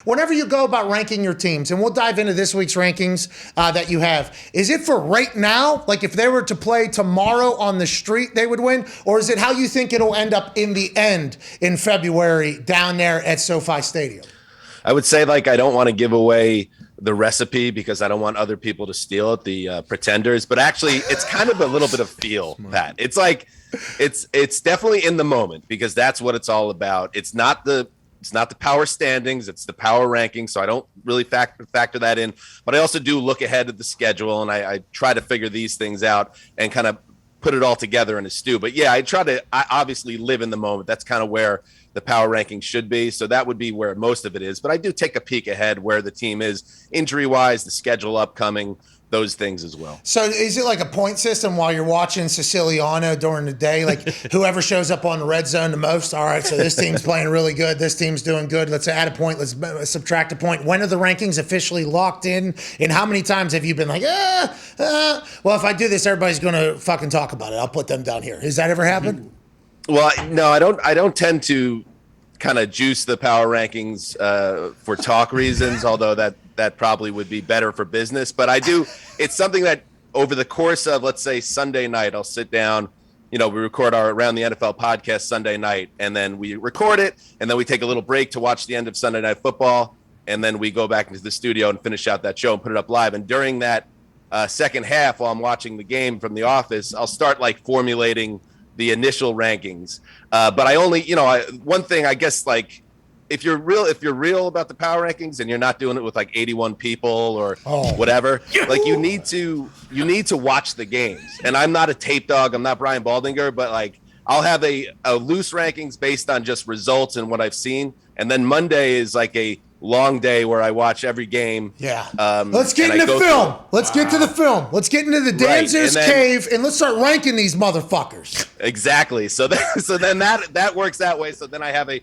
Whenever you go about ranking your teams, and we'll dive into this week's rankings that you have, is it for right now? Like if they were to play tomorrow on the street, they would win? Or is it how you think it'll end up in the end in February down there at SoFi Stadium? I would say, like, I don't want to give away the recipe because I don't want other people to steal it, the pretenders. But actually, it's kind of a little bit of feel, Pat. It's like it's definitely in the moment because that's what it's all about. It's not the power standings, it's the power rankings. So I don't really factor that in. But I also do look ahead at the schedule, and I try to figure these things out and kind of put it all together in a stew. But yeah, I obviously live in the moment. That's kind of where the power rankings should be. So that would be where most of it is. But I do take a peek ahead where the team is injury-wise, the schedule upcoming, those things as well. So is it like a point system while you're watching Siciliano during the day? Like whoever shows up on the red zone the most, all right, so this team's playing really good, this team's doing good, let's add a point, let's subtract a point. When are the rankings officially locked in? And how many times have you been like, well, if I do this, everybody's going to fucking talk about it. I'll put them down here. Has that ever happened? Well, no, I don't tend to kind of juice the power rankings for talk reasons, although that probably would be better for business. But I do. It's something that over the course of, let's say, Sunday night, I'll sit down. We record our Around the NFL podcast Sunday night, and then we record it, and then we take a little break to watch the end of Sunday Night Football, and then we go back into the studio and finish out that show and put it up live. And during that second half, while I'm watching the game from the office, I'll start like formulating the initial rankings. But I only, one thing, I guess, like if you're real about the power rankings and you're not doing it with like 81 people or whatever, like you need to watch the games. And I'm not a tape dog. I'm not Brian Baldinger, but like I'll have a loose rankings based on just results and what I've seen. And then Monday is like a long day where I watch every game. Yeah. Let's get into film. Let's get to the film. Let's get into the Danzer's cave and let's start ranking these motherfuckers. Exactly. So then that works that way. So then I have a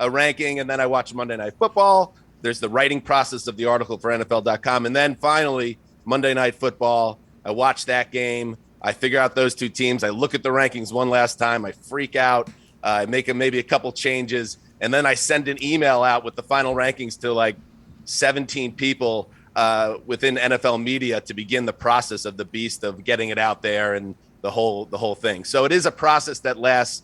ranking, and then I watch Monday Night Football. There's the writing process of the article for NFL.com. And then finally, Monday Night Football, I watch that game. I figure out those two teams. I look at the rankings one last time. I freak out. I make maybe a couple changes. And then I send an email out with the final rankings to like 17 people within NFL media to begin the process of the beast of getting it out there and the whole thing. So it is a process that lasts,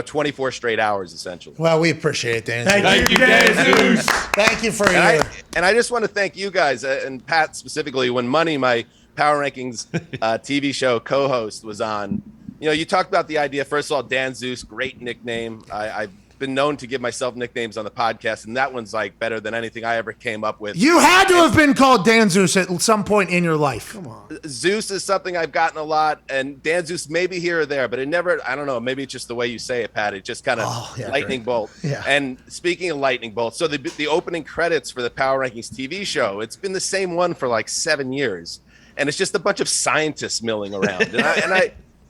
24 straight hours essentially. Well, we appreciate it, Dan. Thank you, Dan. Thank you for and I just want to thank you guys and Pat specifically. When Money, my Power Rankings TV show co-host, was on, you talked about the idea. First of all, Dan Zeus, great nickname. I've been known to give myself nicknames on the podcast, and that one's like better than anything I ever came up with. You had to have been called Dan Zeus at some point in your life. Come on. Zeus is something I've gotten a lot, and Dan Zeus maybe here or there, but it never, I don't know, maybe it's just the way you say it, Pat. It just kind of lightning bolt. Yeah. And speaking of lightning bolt, so the opening credits for the Power Rankings TV show, it's been the same one for like 7 years, and it's just a bunch of scientists milling around.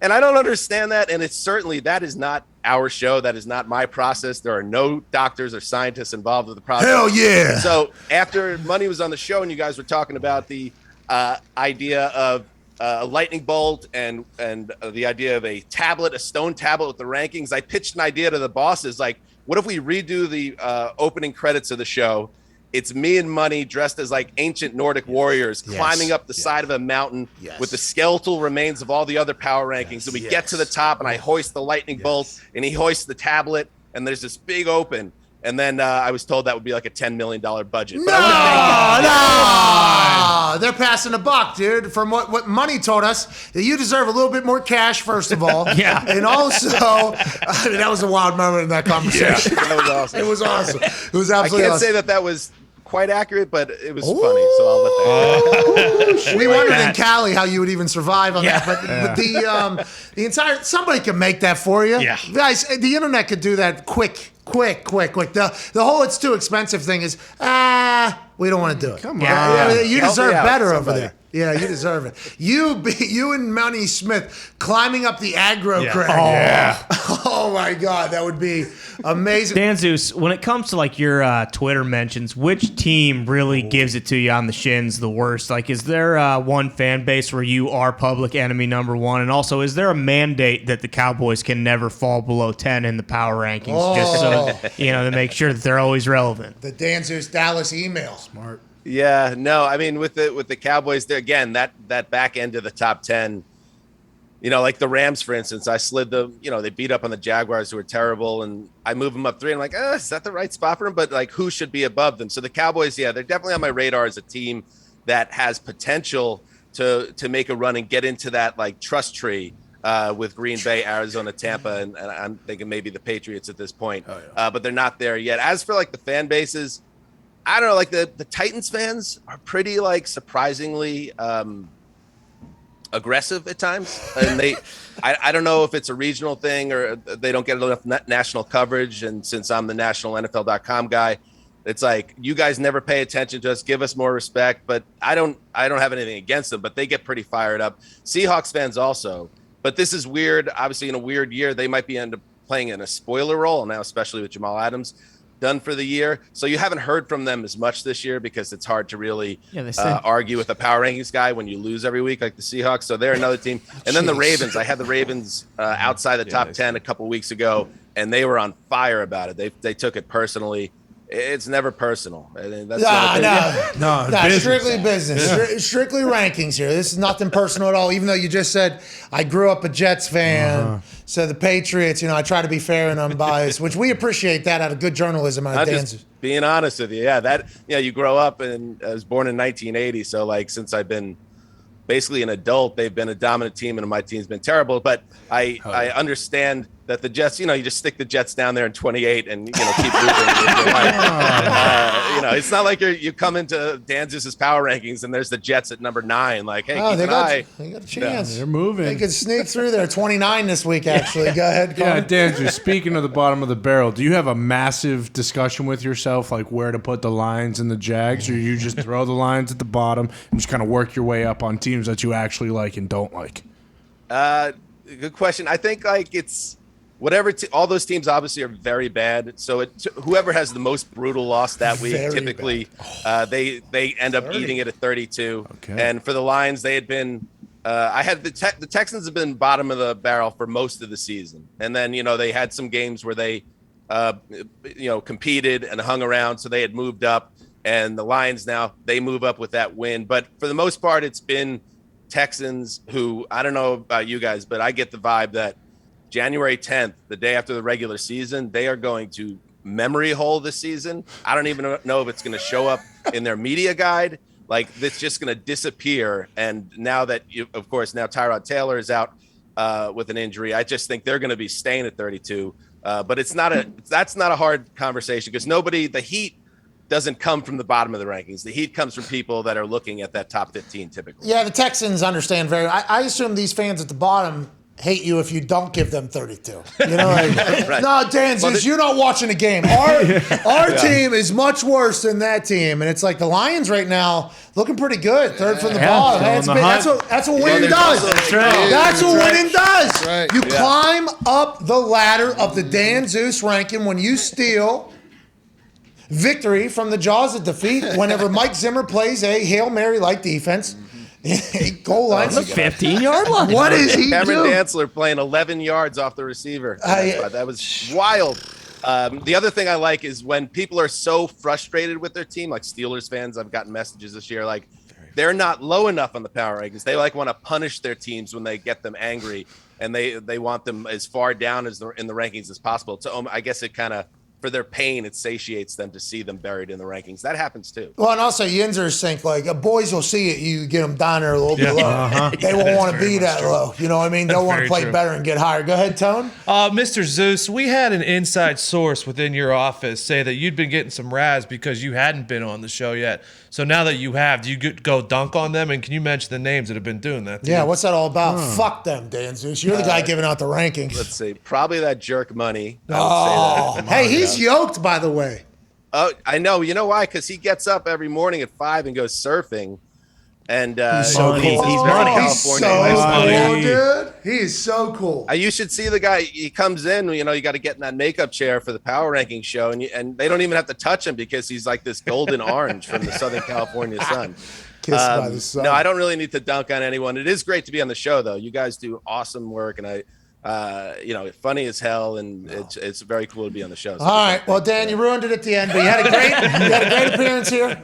And I don't understand that. And it's certainly, that is not our show. That is not my process. There are no doctors or scientists involved with the process. Hell yeah. So after Money was on the show and you guys were talking about the idea of a lightning bolt and the idea of a stone tablet with the rankings, I pitched an idea to the bosses. Like, what if we redo the opening credits of the show? It's me and Money dressed as like ancient Nordic warriors climbing up the side of a mountain with the skeletal remains of all the other power rankings. And we get to the top and I hoist the lightning bolt and he hoists the tablet and there's this big open. And then I was told that would be like a $10 million budget. But No, they're passing the buck, dude. From what Money told us, that you deserve a little bit more cash, first of all. And also, that was a wild moment in that conversation. That was awesome. It was awesome. It was absolutely awesome. I can't say that was quite accurate, but it was funny, so I'll let that go. We wondered in Cali how you would even survive on that, but the entire, somebody can make that for you. Yeah. Guys, the internet could do that quick. The whole it's too expensive thing is, we don't want to do it. Come on. You deserve better over there. Yeah, you deserve it. You and Money Smith climbing up the aggro crag. Oh, yeah. Oh my God, that would be amazing. Dan Zeus, when it comes to like your Twitter mentions, which team really gives it to you on the shins the worst? Like, is there one fan base where you are public enemy number one? And also, is there a mandate that the Cowboys can never fall below 10 in the power rankings, just so to make sure that they're always relevant? The Dan Zeus Dallas email. Smart. Yeah, no, I mean with the Cowboys, there again, that back end of the top 10, like the Rams, for instance, I slid them, they beat up on the Jaguars, who are terrible, and I move them up 3. I'm like, is that the right spot for them? But like, who should be above them? So the Cowboys, they're definitely on my radar as a team that has potential to make a run and get into that like trust tree with Green Bay, Arizona, Tampa, and I'm thinking maybe the Patriots at this point, but they're not there yet. As for like the fan bases, I don't know, like the Titans fans are pretty like surprisingly aggressive at times, and I don't know if it's a regional thing or they don't get enough national coverage. And since I'm the national NFL.com guy, it's like, you guys never pay attention to us, give us more respect. But I don't have anything against them, but they get pretty fired up. Seahawks fans also, but this is weird. Obviously, in a weird year, they might be end up playing in a spoiler role now, especially with Jamal Adams done for the year. So you haven't heard from them as much this year because it's hard to really argue with a power rankings guy when you lose every week like the Seahawks. So they're another team. And then the Ravens. I had the Ravens outside the top 10 a couple weeks ago, and they were on fire about it. They took it personally. It's never personal. I mean, that's no, strictly business. Strictly rankings here. This is nothing personal at all. Even though you just said I grew up a Jets fan, so the Patriots. I try to be fair and unbiased, which we appreciate that out of good journalism. Out of just being honest with you, you grow up, and I was born in 1980, so like since I've been basically an adult, they've been a dominant team, and my team's been terrible. But I understand that the Jets, you just stick the Jets down there in 28 and, keep losing. It's not like you come into Dan Zeus's power rankings and there's the Jets at number 9. Like, hey, they got a chance. They're moving. They could sneak through there. 29 this week, actually. Go ahead. Yeah, Dan Zeus, speaking of the bottom of the barrel, do you have a massive discussion with yourself, like where to put the Lions and the Jags, or you just throw the Lions at the bottom and just kind of work your way up on teams that you actually like and don't like? Good question. I think like it's whatever. All those teams obviously are very bad. So whoever has the most brutal loss that week, typically they end up eating it at 32. Okay. And for the Lions, they had been. I had the Texans have been bottom of the barrel for most of the season, and then they had some games where they competed and hung around, so they had moved up. And the Lions now they move up with that win, but for the most part, it's been Texans who, I don't know about you guys, but I get the vibe that January 10th, the day after the regular season, they are going to memory hole this season. I don't even know if it's going to show up in their media guide. Like, it's just going to disappear. And now that of course, now Tyrod Taylor is out with an injury, I just think they're going to be staying at 32. But that's not a hard conversation because the Heat doesn't come from the bottom of the rankings. The Heat comes from people that are looking at that top 15 typically. Yeah, the Texans understand I assume these fans at the bottom hate you if you don't give them 32. Right. No, Dan Zeus, you're not watching a game. Our team is much worse than that team. And it's like the Lions right now looking pretty good. Third from the bottom. That's what winning does. That's right. That's what winning does. That's right. You climb up the ladder of the Dan Zeus ranking when you steal victory from the jaws of defeat whenever Mike Zimmer plays a Hail Mary-like defense. Goal line. 15-yard line. What is he Cameron doing? Dantzler playing 11 yards off the receiver. That was wild. The other thing I like is when people are so frustrated with their team, like Steelers fans, I've gotten messages this year, like they're not low enough on the power rankings. They want to punish their teams when they get them angry, and they want them as far down as in the rankings as possible. So I guess it kind of, for their pain, it satiates them to see them buried in the rankings. That happens too. Well, and also Yinzers think like boys will see it. You get them down there a little bit low. They won't want to be that low. You know what I mean? They'll want to play better and get higher. Go ahead, Tone. Mr. Zeus, we had an inside source within your office say that you'd been getting some razz because you hadn't been on the show yet. So now that you have, do you go dunk on them? And can you mention the names that have been doing that? Yeah, what's that all about? Fuck them, Dan Zeus. You're the guy giving out the rankings. Let's see. Probably that jerk money. I would say that. Hey, he's yoked, by the way. Oh, I know. You know why? Because he gets up every morning at 5 and goes surfing. And so cool. He's very money. He's so California. cool, dude. He is so cool. You should see the guy. He comes in, you got to get in that makeup chair for the power ranking show, and they don't even have to touch him because he's like this golden orange from the Southern California sun. Kissed by the sun. No, I don't really need to dunk on anyone. It is great to be on the show, though. You guys do awesome work, and funny as hell, and it's very cool to be on the show. So All right. Well, Dan, you ruined it at the end, but you had a great appearance here.